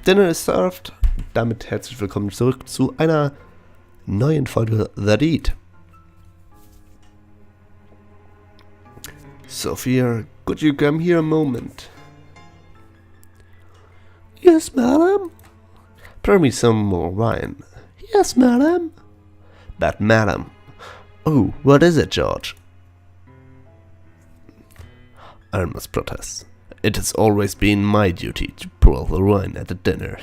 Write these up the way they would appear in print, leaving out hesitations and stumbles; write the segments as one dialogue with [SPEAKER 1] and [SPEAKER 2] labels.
[SPEAKER 1] Dinner is served. Damit herzlich willkommen zurück zu einer neuen Folge The Deed. Sophia, could you come here a moment? Yes, madam. Pour me some more wine. Yes, madam. But madam. Oh, what is it, George? I must protest. It has always been my duty to pour the wine at the dinner.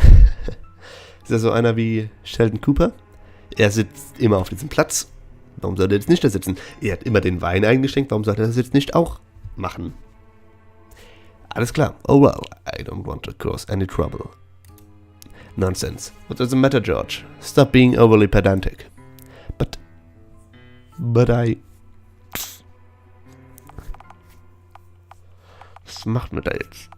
[SPEAKER 1] Ist er so einer wie Sheldon Cooper? Er sitzt immer auf diesem Platz. Warum sollte er jetzt nicht da sitzen? Er hat immer den Wein eingeschenkt. Warum sollte er das jetzt nicht auch machen? Alles klar. Oh well, I don't want to cause any trouble. Nonsense. What does it matter, George? Stop being overly pedantic. But I... Was macht mir da jetzt?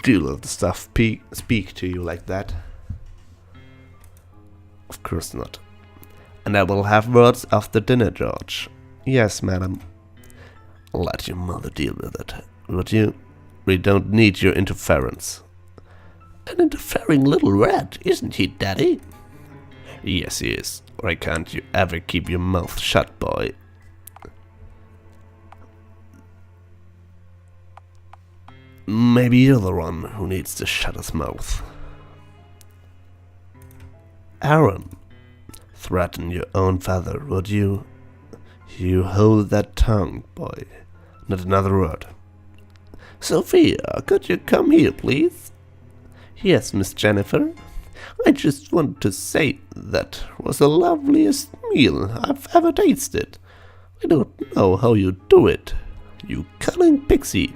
[SPEAKER 1] Do you let the stuff speak to you like that? Of course not. And I will have words after dinner, George. Yes, madam. Let your mother deal with it, would you? We don't need your interference. An interfering little rat, isn't he, Daddy? Yes, he is. Why can't you ever keep your mouth shut, boy? Maybe you're the one who needs to shut his mouth. Aaron, threaten your own father, would you? You hold that tongue, boy. Not another word. Sophia, could you come here, please? Yes, Miss Jennifer. I just want to say that was the loveliest meal I've ever tasted. I don't know how you do it, you cunning pixie.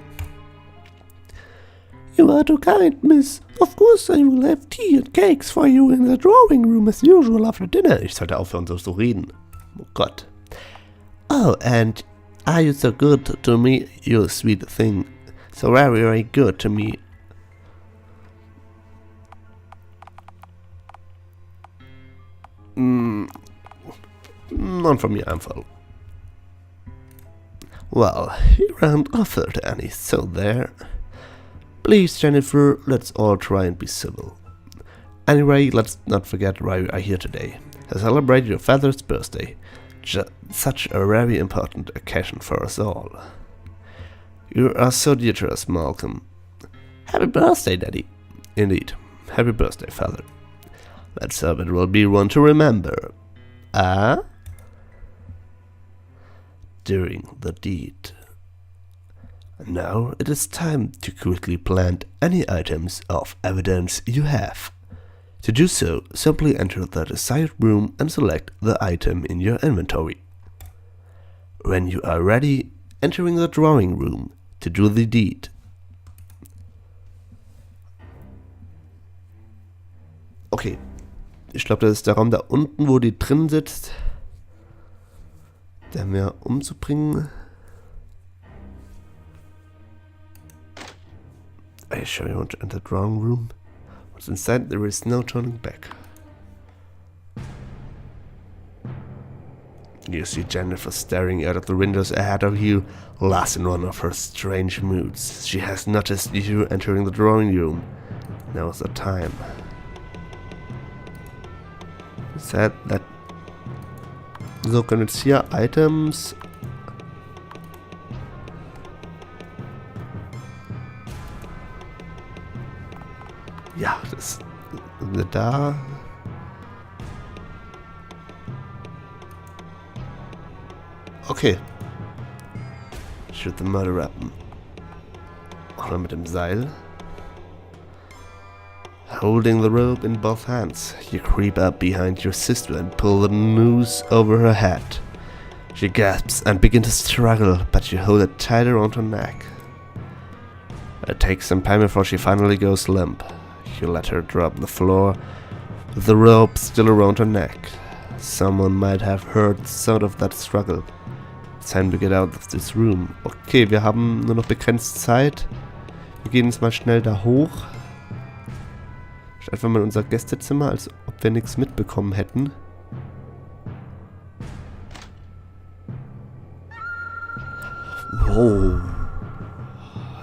[SPEAKER 1] You are too kind, miss. Of course I will have tea and cakes for you in the drawing room as usual after dinner. Ich sollte aufhören, so zu reden. Oh Gott. Oh, and are you so good to me, you sweet thing? So very, very good to me. None from your info. Well, you aren't offered any, so there. Please, Jennifer, let's all try and be civil. Anyway, let's not forget why we are here today. To celebrate your father's birthday. Such a very important occasion for us all. You are so dear to us, Malcolm. Happy birthday, Daddy. Indeed. Happy birthday, Father. Let's hope it will be one to remember. Ah? During the deed. Now it is time to quickly plant any items of evidence you have. To do so, simply enter the desired room and select the item in your inventory. When you are ready, entering the drawing room to do the deed. Okay, ich glaube, das ist der Raum da unten, wo die drin sitzt. Der mehr umzubringen. Are you sure you want to enter the drawing room? Once inside, there is no turning back. You see Jennifer staring out of the windows ahead of you, lost in one of her strange moods. She has noticed you entering the drawing room. Now is the time. Said that. So, können jetzt hier Items. Ja, das da. Okay. Shoot the murder weapon. Oder mit dem Seil. Holding the rope in both hands, you creep up behind your sister and pull the noose over her head. She gasps and begins to struggle, but you hold it tight around her neck. It takes some time before she finally goes limp. You let her drop on the floor, with the rope still around her neck. Someone might have heard the sound of that struggle. It's time to get out of this room. Okay, wir haben nur noch begrenzt Zeit. Wir gehen jetzt mal schnell da hoch. Einfach mal in unser Gästezimmer, als ob wir nichts mitbekommen hätten. Whoa.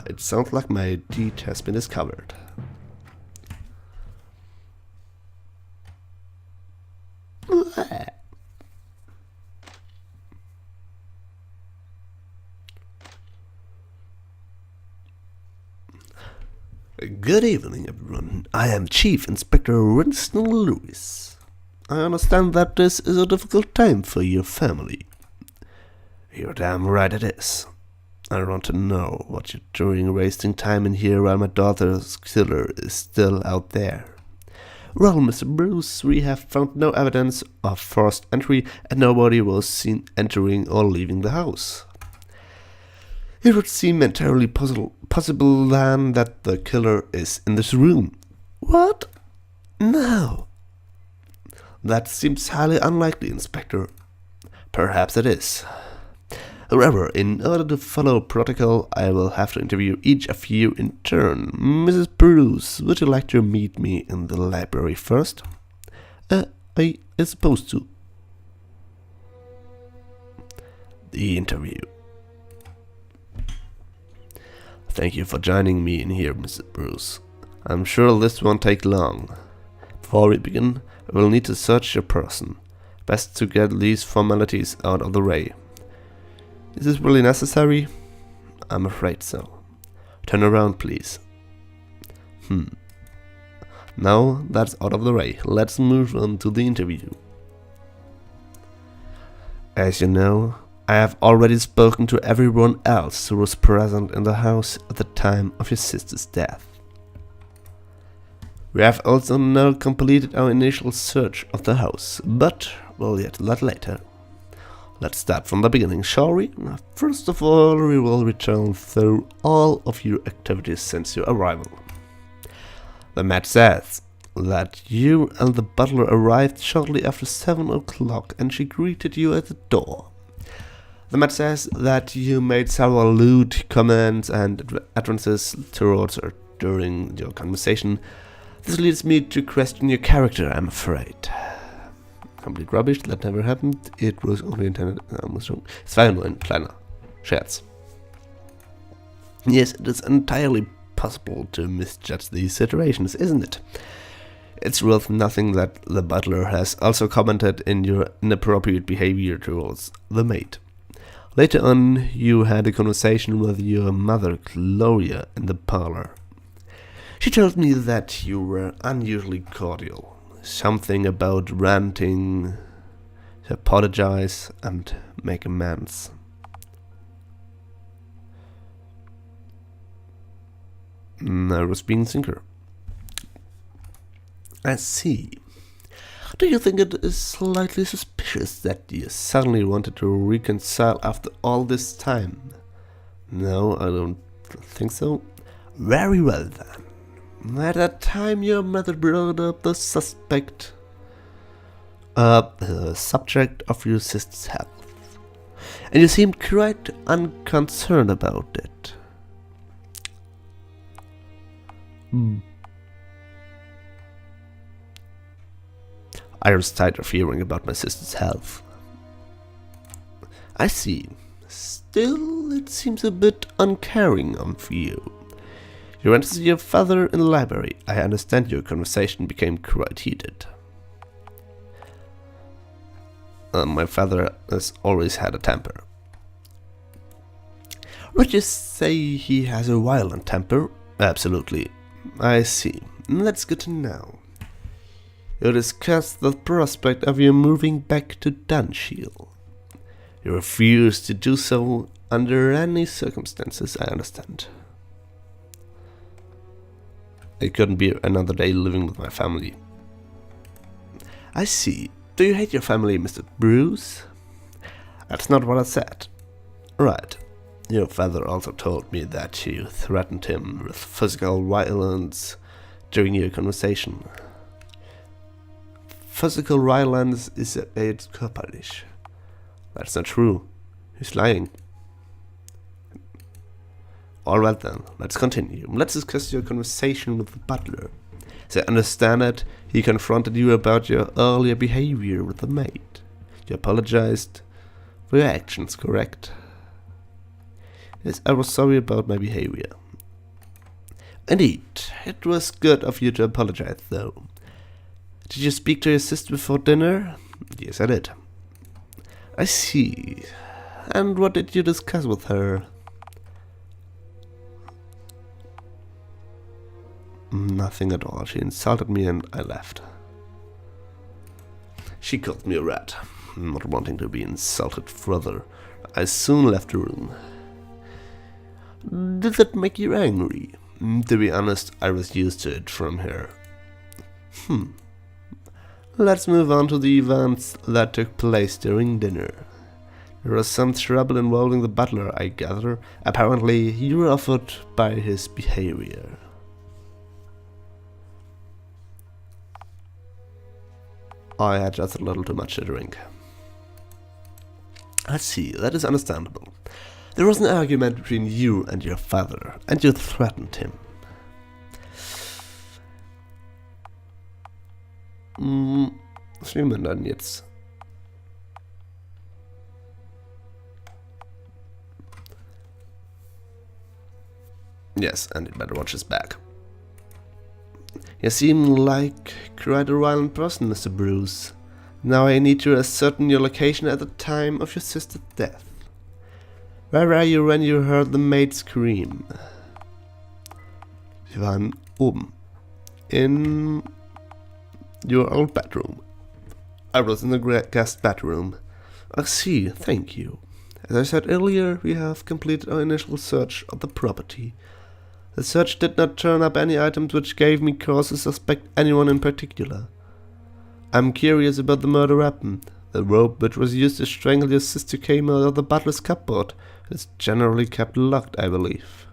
[SPEAKER 1] It sounds like my deed has been discovered. Good evening, everyone. I am Chief Inspector Winston Lewis. I understand that this is a difficult time for your family. You're damn right it is. I want to know what you're doing wasting time in here while my daughter's killer is still out there. Well, Mr. Bruce, we have found no evidence of forced entry and nobody was seen entering or leaving the house. It would seem entirely possible then that the killer is in this room. What? No. That seems highly unlikely, Inspector. Perhaps it is. However, in order to follow protocol, I will have to interview each of you in turn. Mrs. Bruce, would you like to meet me in the library first? I suppose to. The interview. Thank you for joining me in here, Mrs. Bruce. I'm sure this won't take long. Before we begin, we'll need to search your person. Best to get these formalities out of the way. Is this really necessary? I'm afraid so. Turn around, please. Now that's out of the way, let's move on to the interview. As you know, I have already spoken to everyone else who was present in the house at the time of your sister's death. We have also now completed our initial search of the house, but we'll get to that later. Let's start from the beginning, shall we? First of all, we will return through all of your activities since your arrival. The map says that you and the butler arrived shortly after 7 o'clock and she greeted you at the door. The map says that you made several lewd comments and utterances towards her during your conversation. This leads me to question your character, I'm afraid. Complete rubbish, that never happened. It was only intended. Es war ja nur ein kleiner Scherz. Yes, it is entirely possible to misjudge these situations, isn't it? It's worth nothing that the butler has also commented in your inappropriate behavior towards the maid. Later on, you had a conversation with your mother, Gloria, in the parlor. She told me that you were unusually cordial. Something about ranting, to apologize, and make amends. I was being sincere. I see. Do you think it is slightly suspicious that you suddenly wanted to reconcile after all this time? No, I don't think so. Very well then. At that time your mother brought up the subject of your sister's health, and you seemed quite unconcerned about it. I was tired of hearing about my sister's health. I see. Still, it seems a bit uncaring of you. You went to see your father in the library. I understand your conversation became quite heated. My father has always had a temper. Would you say he has a violent temper? Absolutely. I see. That's good to know. You discussed the prospect of you moving back to Dunshield. You refused to do so under any circumstances, I understand. It couldn't be another day living with my family. I see. Do you hate your family, Mr. Bruce? That's not what I said. Right. Your father also told me that you threatened him with physical violence during your conversation. Physical violence is körperlich. That's not true. He's lying. Alright then, let's continue. Let's discuss your conversation with the butler. As I understand it, he confronted you about your earlier behavior with the maid. You apologized for your actions, correct? Yes, I was sorry about my behavior. Indeed, it was good of you to apologize, though. Did you speak to your sister before dinner? Yes, I did. I see. And what did you discuss with her? Nothing at all. She insulted me and I left. She called me a rat, not wanting to be insulted further. I soon left the room. Did that make you angry? To be honest, I was used to it from her. Let's move on to the events that took place during dinner. There was some trouble involving the butler, I gather. Apparently, you were offered by his behavior. I had just a little too much to drink. I see, that is understandable. There was an argument between you and your father, and you threatened him. Was will man dann jetzt? Yes, and it better watch his back. You seem like quite a violent person, Mr. Bruce. Now I need to ascertain your location at the time of your sister's death. Where were you when you heard the maid scream? Wir waren oben. In your old bedroom. I was in the guest bedroom. I see, thank you. As I said earlier, we have completed our initial search of the property. The search did not turn up any items which gave me cause to suspect anyone in particular. I'm curious about the murder weapon. The rope which was used to strangle your sister came out of the butler's cupboard. It's generally kept locked, I believe.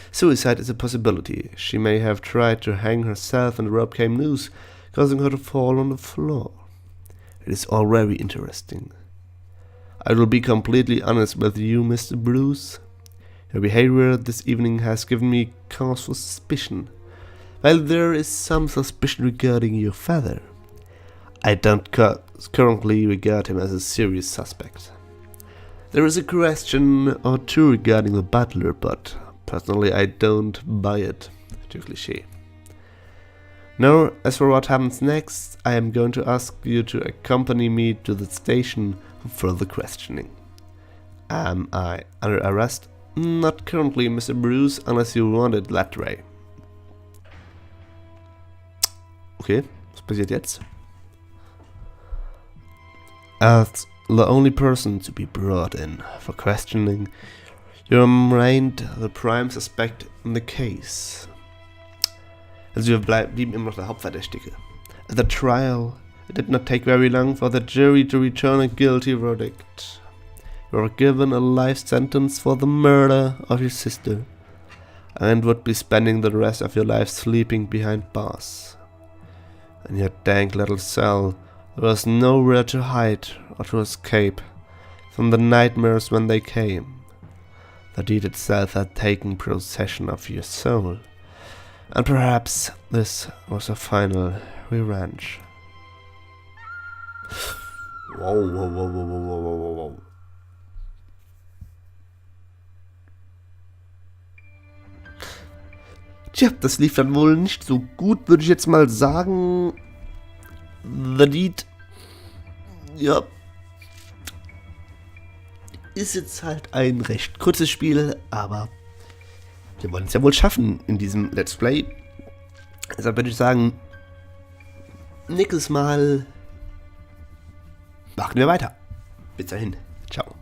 [SPEAKER 1] Suicide is a possibility. She may have tried to hang herself and the rope came loose, causing her to fall on the floor. It is all very interesting. I will be completely honest with you, Mr. Bruce. Your behavior this evening has given me cause for suspicion. While there is some suspicion regarding your father, I don't currently regard him as a serious suspect. There is a question or two regarding the butler, but personally I don't buy it. Too cliché. Now, as for what happens next, I am going to ask you to accompany me to the station for further questioning. Am I under arrest? Not currently, Mr. Bruce, unless you want it that way. Okay, was passiert jetzt? As the only person to be brought in for questioning, you remained the prime suspect in the case. Also wir blieben immer noch der Hauptverdächtige. At the trial, it did not take very long for the jury to return a guilty verdict. You were given a life sentence for the murder of your sister, and would be spending the rest of your life sleeping behind bars. In your dank little cell, there was nowhere to hide or to escape from the nightmares when they came. The deed itself had taken possession of your soul, and perhaps this was a final revenge. Whoa. Tja, das lief dann wohl nicht so gut, würde ich jetzt mal sagen. The Deed, ja, ist jetzt halt ein recht kurzes Spiel, aber wir wollen es ja wohl schaffen in diesem Let's Play. Deshalb würde ich sagen, nächstes Mal machen wir weiter. Bis dahin, ciao.